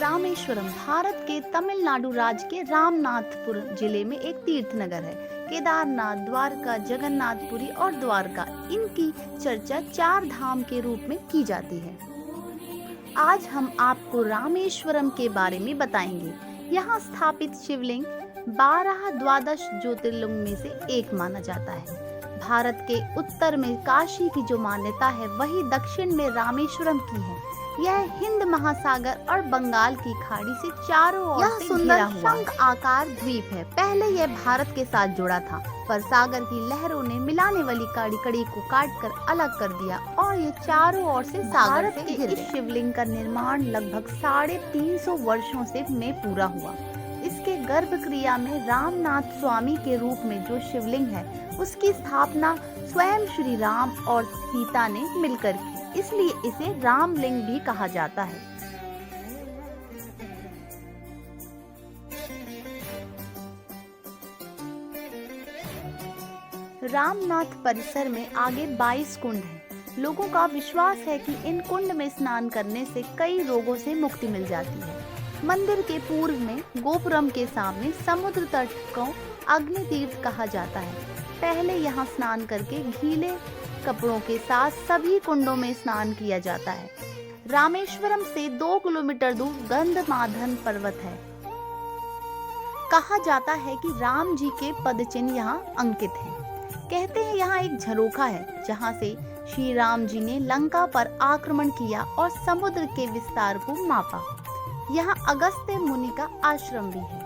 रामेश्वरम भारत के तमिलनाडु राज्य के रामनाथपुर जिले में एक तीर्थ नगर है। केदारनाथ, द्वारका, जगन्नाथपुरी और द्वारका, इनकी चर्चा चार धाम के रूप में की जाती है। आज हम आपको रामेश्वरम के बारे में बताएंगे। यहाँ स्थापित शिवलिंग 12 द्वादश ज्योतिर्लिंग में से एक माना जाता है। भारत के उत्तर में काशी की जो मान्यता है, वही दक्षिण में रामेश्वरम की है। यह हिंद महासागर और बंगाल की खाड़ी से चारों ओर से सुंदर शंख आकार द्वीप है। पहले यह भारत के साथ जुड़ा था, पर सागर की लहरों ने मिलाने वाली कड़ी को काटकर अलग कर दिया और ये चारों ओर से सागर से घिर गया। इस शिवलिंग का निर्माण लगभग 350 वर्षों से में पूरा हुआ। इसके गर्भगृह में रामनाथ स्वामी के रूप में जो शिवलिंग है, उसकी स्थापना स्वयं श्री राम और सीता ने मिलकर की, इसलिए इसे रामलिंग भी कहा जाता है। रामनाथ परिसर में आगे 22 कुंड हैं। लोगों का विश्वास है कि इन कुंड में स्नान करने से कई रोगों से मुक्ति मिल जाती है। मंदिर के पूर्व में गोपुरम के सामने समुद्र तट को अग्नि तीर्थ कहा जाता है। पहले यहाँ स्नान करके गीले कपड़ों के साथ सभी कुंडों में स्नान किया जाता है। रामेश्वरम से 2 किलोमीटर दूर गंधमादन पर्वत है। कहा जाता है कि राम जी के पद चिन्ह यहाँ अंकित हैं। कहते हैं यहाँ एक झरोखा है, जहाँ से श्री राम जी ने लंका पर आक्रमण किया और समुद्र के विस्तार को मापा। यहाँ अगस्त्य मुनि का आश्रम भी है।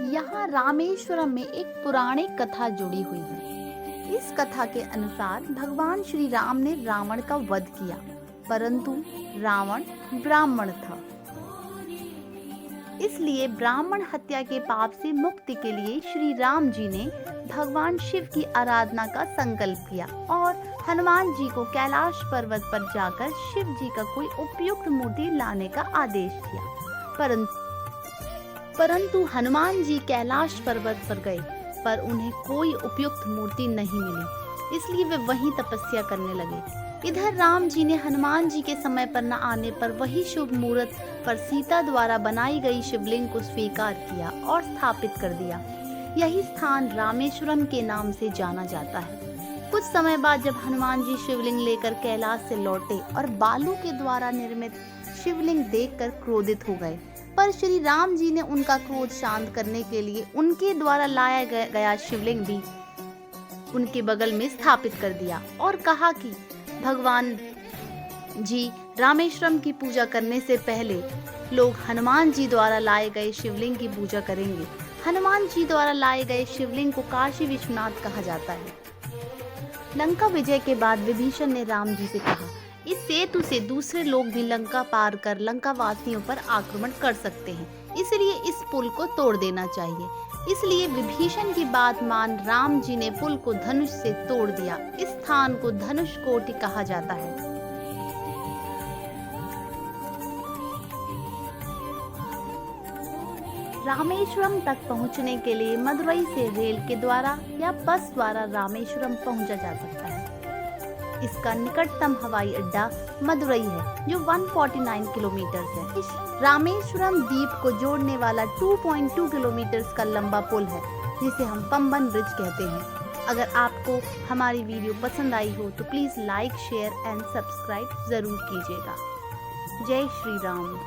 यहाँ रामेश्वरम में एक पौराणिक कथा जुड़ी हुई है। इस कथा के अनुसार भगवान श्री राम ने रावण का वध किया, परंतु रावण ब्राह्मण था, इसलिए ब्राह्मण हत्या के पाप से मुक्ति के लिए श्री राम जी ने भगवान शिव की आराधना का संकल्प किया और हनुमान जी को कैलाश पर्वत पर जाकर शिव जी का कोई उपयुक्त मूर्ति लाने का आदेश दिया। परंतु हनुमान जी कैलाश पर्वत पर गए, पर उन्हें कोई उपयुक्त मूर्ति नहीं मिली, इसलिए वे वहीं तपस्या करने लगे। इधर राम जी ने हनुमान जी के समय पर न आने पर वही शुभ मुहूर्त पर सीता द्वारा बनाई गई शिवलिंग को स्वीकार किया और स्थापित कर दिया। यही स्थान रामेश्वरम के नाम से जाना जाता है। कुछ समय बाद जब हनुमान जी शिवलिंग लेकर कैलाश से लौटे और बालू के द्वारा निर्मित शिवलिंग देखकर क्रोधित हो गए, पर श्री राम जी ने उनका क्रोध शांत करने के लिए उनके द्वारा लाया गया शिवलिंग भी उनके बगल में स्थापित कर दिया और कहा कि भगवान जी रामेश्वरम की पूजा करने से पहले लोग हनुमान जी द्वारा लाए गए शिवलिंग की पूजा करेंगे। हनुमान जी द्वारा लाए गए शिवलिंग को काशी विश्वनाथ कहा जाता है। लंका विजय के बाद विभीषण ने राम जी से कहा, इस सेतु से दूसरे लोग भी लंका पार कर लंका वासियों पर आक्रमण कर सकते हैं, इसलिए इस पुल को तोड़ देना चाहिए। इसलिए विभीषण की बात मान राम जी ने पुल को धनुष से तोड़ दिया। इस स्थान को धनुष कोटि कहा जाता है। रामेश्वरम तक पहुंचने के लिए मदुरई से रेल के द्वारा या बस द्वारा रामेश्वरम पहुंचा जा सकता है। इसका निकटतम हवाई अड्डा मदुरई है, जो 149 किलोमीटर है। इस रामेश्वरम द्वीप को जोड़ने वाला 2.2 किलोमीटर का लंबा पुल है, जिसे हम पंबन ब्रिज कहते हैं। अगर आपको हमारी वीडियो पसंद आई हो तो please like, share and subscribe ज़रूर कीजिएगा। जय श्री राम।